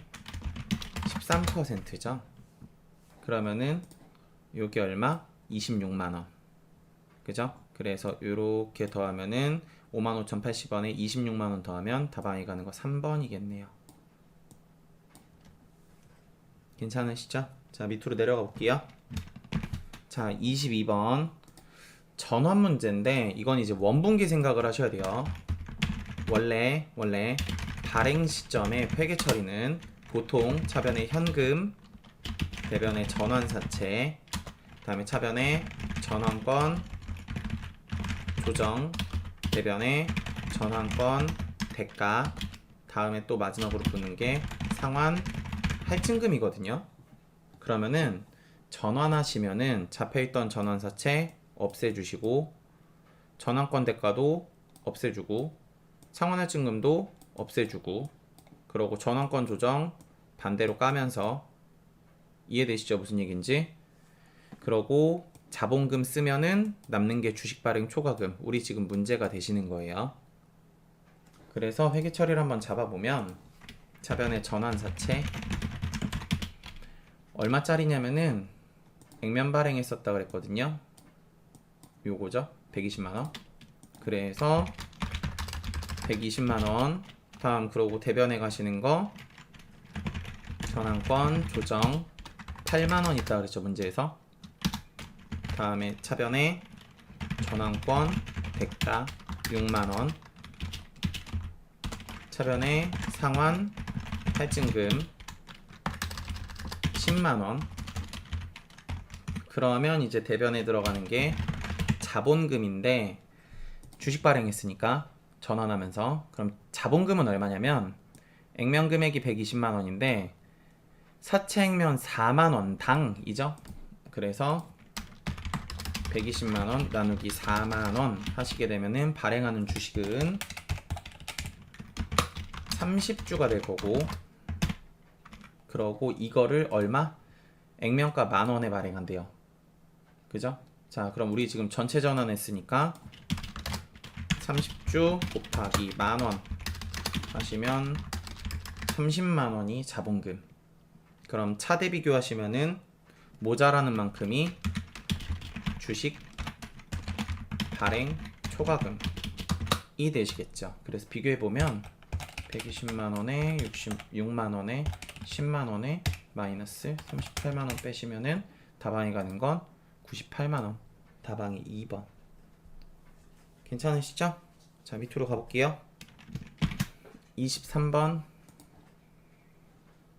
13%죠. 그러면은 요게 얼마? 26만원. 그죠? 그래서 요렇게 더하면은 55,080원에 26만원 더하면 다방이 가는 거 3번이겠네요. 괜찮으시죠? 자, 밑으로 내려가 볼게요. 자, 22번 전환 문제인데 이건 이제 원분기 생각을 하셔야 돼요. 원래 발행 시점의 회계 처리는 보통 차변의 현금, 대변의 전환사채, 그 다음에 차변의 전환권 조정, 대변의 전환권 대가, 다음에 또 마지막으로 붙는 게 상환 할증금이거든요. 그러면은 전환하시면은 잡혀있던 전환사채 없애주시고 전환권 대가도 없애주고 상환할증금도 없애주고 그러고 전환권 조정 반대로 까면서 이해되시죠? 무슨 얘기인지. 그러고 자본금 쓰면은 남는 게 주식 발행 초과금. 우리 지금 문제가 되시는 거예요. 그래서 회계 처리를 한번 잡아보면 차변의 전환사채 얼마짜리냐면은 액면 발행했었다 그랬거든요. 요거죠. 120만원. 그래서 120만원. 다음 그러고 대변에 가시는 거 전환권 조정 8만원 있다 그랬죠. 문제에서. 다음에 차변에 전환권 대가 6만원. 차변에 상환 할증금 10만원. 그러면 이제 대변에 들어가는 게 자본금인데 주식 발행했으니까 전환하면서 그럼 자본금은 얼마냐면 액면 금액이 120만원인데 사채 액면 4만원 당이죠. 그래서 120만원 나누기 4만원 하시게 되면은 발행하는 주식은 30주가 될 거고 그러고 이거를 얼마? 액면가 만원에 발행한대요. 그죠? 자, 그럼 우리 지금 전체 전환했으니까 30주 곱하기 만원 하시면 30만원이 자본금. 그럼 차대 비교하시면은 모자라는 만큼이 주식 발행 초과금이 되시겠죠. 그래서 비교해보면 120만원에 66만원에 10만원에 마이너스 38만원 빼시면은 다방이 가는 건 98만원. 다방이 2번. 괜찮으시죠? 자, 밑으로 가볼게요. 23번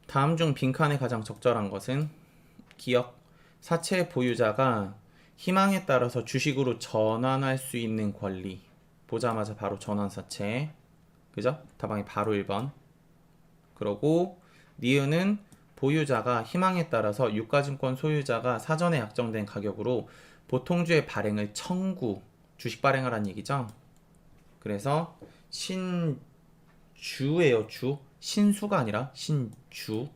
다음 중 빈칸에 가장 적절한 것은 기억 사채 보유자가 희망에 따라서 주식으로 전환할 수 있는 권리. 보자마자 바로 전환사채. 그죠? 다방이 바로 1번. 그러고 니은은 보유자가 희망에 따라서 유가증권 소유자가 사전에 약정된 가격으로 보통주의 발행을 청구, 주식 발행하라는 얘기죠. 그래서 신주예요. 주. 신수가 아니라 신주.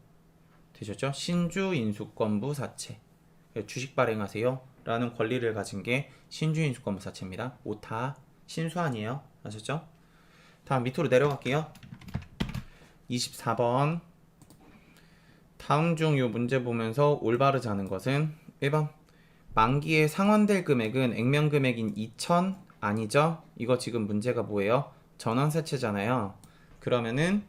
되셨죠? 신주 인수권부 사채. 주식 발행하세요 라는 권리를 가진 게 신주 인수권부 사채입니다. 오타 신수 아니에요. 아셨죠? 다음 밑으로 내려갈게요. 24번 다음 중 요 문제 보면서 올바르지 않은 것은 1번 만기에 상환될 금액은 액면 금액인 2,000 아니죠? 이거 지금 문제가 뭐예요? 전환사채잖아요. 그러면은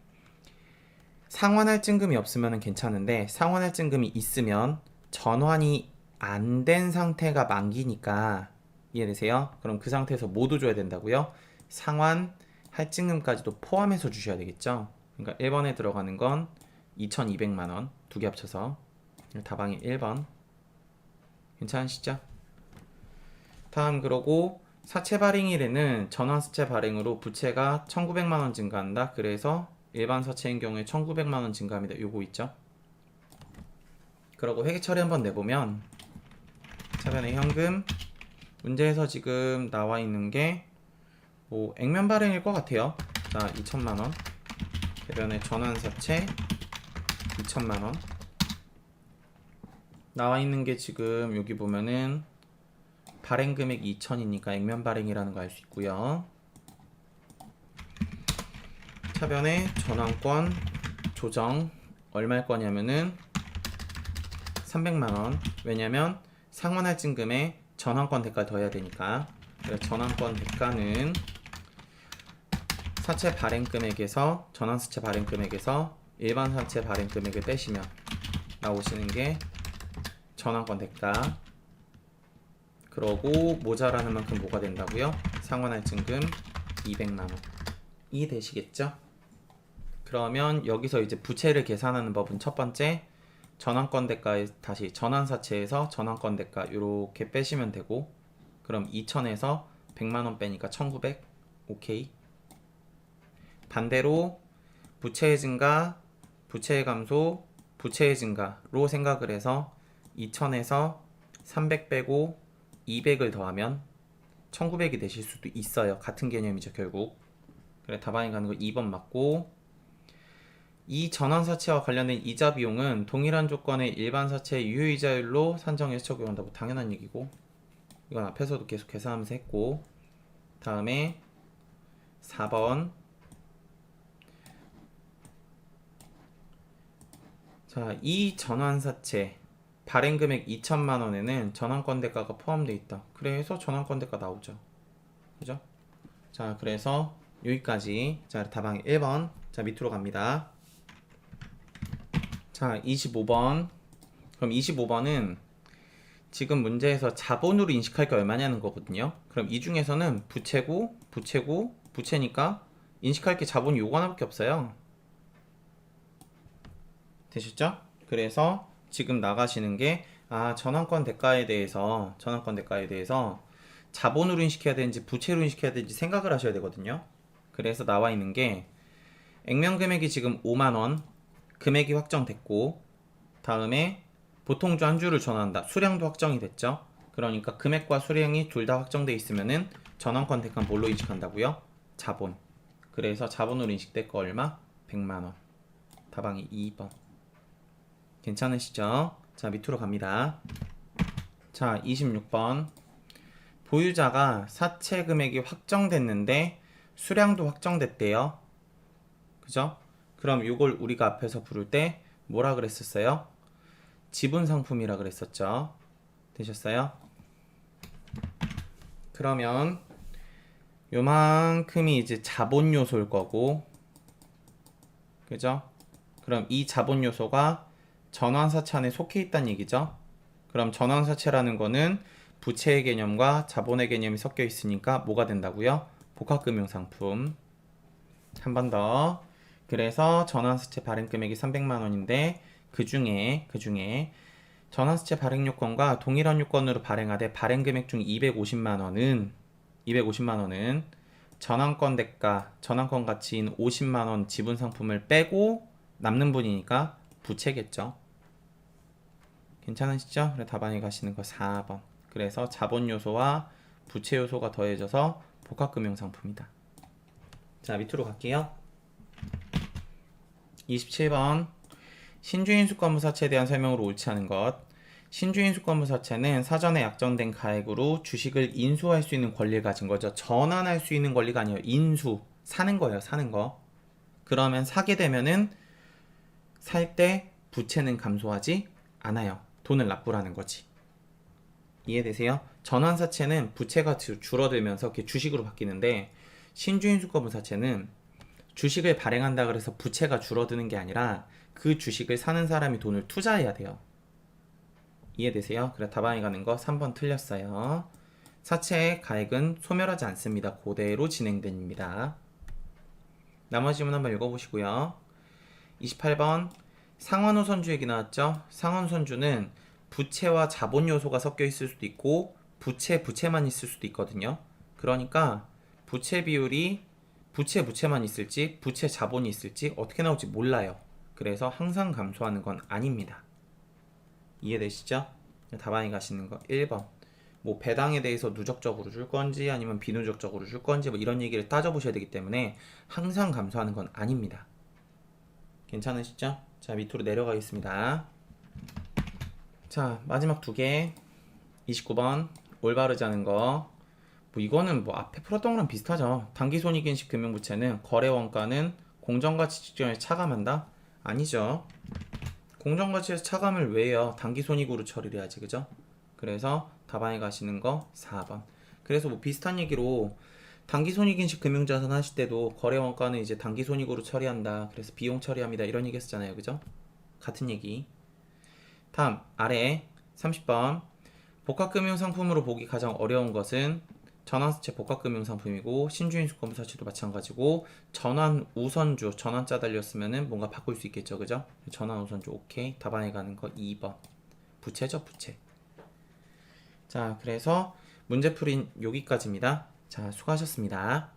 상환할증금이 없으면 괜찮은데 상환할증금이 있으면 전환이 안 된 상태가 만기니까 이해되세요? 그럼 그 상태에서 모두 줘야 된다고요? 상환 할증금까지도 포함해서 주셔야 되겠죠? 그러니까 1번에 들어가는 건 2,200만원 두 개 합쳐서 다방이 1번. 괜찮으시죠? 다음 그러고 사채 발행일에는 전환사채 발행으로 부채가 1,900만원 증가한다. 그래서 일반 사채인 경우에 1,900만원 증가합니다. 요거 있죠? 그러고 회계 처리 한번 내보면 차변의 현금 문제에서 지금 나와 있는 게 뭐 액면 발행일 것 같아요. 자, 2,000만원 대변의 전환사채 2,000만원 나와 있는 게 지금 여기 보면은 발행 금액 2,000이니까 액면 발행이라는 거 알 수 있고요. 차변의 전환권 조정 얼마일 거냐면은 300만원. 왜냐면 상환할증금에 전환권 대가를 더해야 되니까. 그래서 전환권 대가는 사채 발행금액에서 전환사채 발행금액에서 일반 사채 발행금액을 빼시면 나오시는 게 전환권 대가. 그러고 모자라는 만큼 뭐가 된다고요? 상환할증금 200만원 이 되시겠죠? 그러면 여기서 이제 부채를 계산하는 법은 첫 번째 전환권 대가에 다시 전환사채에서 전환권 대가 이렇게 빼시면 되고, 그럼 2000에서 100만원 빼니까 1900. 오케이. 반대로 부채의 증가, 부채의 감소, 부채의 증가로 생각을 해서 2000에서 300 빼고 200을 더하면 1900이 되실 수도 있어요. 같은 개념이죠 결국. 그래 답안이 가는 거 2번 맞고, 이 전환사채와 관련된 이자 비용은 동일한 조건의 일반 사채의 유효이자율로 산정해서 적용한다고 당연한 얘기고, 이건 앞에서도 계속 계산하면서 했고, 다음에 4번. 자, 이 전환사채 발행금액 2천만원에는 전환권 대가가 포함되어 있다. 그래서 전환권 대가 나오죠. 그죠? 자, 그래서 여기까지. 자, 답안이 1번. 자, 밑으로 갑니다. 자, 25번. 그럼 25번은 지금 문제에서 자본으로 인식할 게 얼마냐는 거거든요. 그럼 이 중에서는 부채고, 부채고, 부채니까 인식할 게 자본이 요거 하나밖에 없어요. 되셨죠? 그래서 지금 나가시는 게, 전환권 대가에 대해서 자본으로 인식해야 되는지 부채로 인식해야 되는지 생각을 하셔야 되거든요. 그래서 나와 있는 게 액면 금액이 지금 5만원 금액이 확정됐고, 다음에 보통주 한 주를 전환한다. 수량도 확정이 됐죠. 그러니까 금액과 수량이 둘 다 확정돼 있으면은 전환권 대가는 뭘로 인식한다고요? 자본. 그래서 자본으로 인식될 거 얼마? 100만원. 답안이 2번. 괜찮으시죠? 자, 밑으로 갑니다. 자, 26번. 보유자가 사채 금액이 확정됐는데 수량도 확정됐대요. 그죠? 그럼 이걸 우리가 앞에서 부를 때 뭐라 그랬었어요? 지분 상품이라 그랬었죠. 되셨어요? 그러면 요만큼이 이제 자본 요소일 거고, 그죠? 그럼 이 자본 요소가 전환사채 안에 속해 있다는 얘기죠. 그럼 전환사채라는 거는 부채의 개념과 자본의 개념이 섞여 있으니까 뭐가 된다고요? 복합금융상품. 한 번 더. 그래서 전환사채 발행금액이 300만원인데 그 중에 전환사채 발행요건과 동일한 요건으로 발행하되 발행금액 중 250만원은 전환권 대가, 전환권 가치인 50만원 지분 상품을 빼고 남는 분이니까 부채겠죠. 괜찮으시죠? 그래 답안이 가시는 거 4번. 그래서 자본 요소와 부채 요소가 더해져서 복합금융상품이다. 자, 밑으로 갈게요. 27번. 신주인수권부사채에 대한 설명으로 옳지 않은 것. 신주인수권부사채는 사전에 약정된 가액으로 주식을 인수할 수 있는 권리를 가진 거죠. 전환할 수 있는 권리가 아니에요. 인수. 사는 거예요. 사는 거. 그러면 사게 되면은 살 때 부채는 감소하지 않아요. 돈을 납부라는 거지. 이해되세요? 전환사채는 부채가 줄어들면서 이렇게 주식으로 바뀌는데, 신주인수권부사채는 주식을 발행한다 그래서 부채가 줄어드는 게 아니라 그 주식을 사는 사람이 돈을 투자해야 돼요. 이해되세요? 그래 답안이 가는 거 3번 틀렸어요. 사채의 가액은 소멸하지 않습니다. 그대로 진행됩니다. 나머지 질문 한번 읽어보시고요. 28번. 상환우선주 얘기 나왔죠? 상환우선주는 부채와 자본 요소가 섞여 있을 수도 있고 부채만 있을 수도 있거든요. 그러니까 부채 비율이 부채만 있을지 부채 자본이 있을지 어떻게 나올지 몰라요. 그래서 항상 감소하는 건 아닙니다. 이해되시죠? 답안이 가시는 거 1번. 뭐 배당에 대해서 누적적으로 줄 건지 아니면 비누적적으로 줄 건지 뭐 이런 얘기를 따져보셔야 되기 때문에 항상 감소하는 건 아닙니다. 괜찮으시죠? 자, 밑으로 내려가겠습니다. 자, 마지막 두 개. 29번. 올바르지 않은 거. 뭐 이거는 뭐 앞에 풀었던 거랑 비슷하죠. 단기손익인식 금융부채는 거래 원가는 공정가치 직전에 차감한다? 아니죠. 공정가치에서 차감을 왜 해요? 단기손익으로 처리를 해야지, 그죠? 그래서 답안에 가시는 거 4번. 그래서 뭐 비슷한 얘기로 단기손익인식 금융자산 하실 때도 거래원가는 이제 단기손익으로 처리한다. 그래서 비용 처리합니다. 이런 얘기 했었잖아요, 그죠? 같은 얘기. 다음 아래 30번. 복합금융상품으로 보기 가장 어려운 것은 전환수채 복합금융상품이고 신주인수권부사채도 마찬가지고 전환 우선주 전환자 달렸으면은 뭔가 바꿀 수 있겠죠, 그죠? 전환 우선주 오케이. 답안에 가는 거 2번. 부채죠, 부채. 자, 그래서 문제풀이는 여기까지입니다. 자, 수고하셨습니다.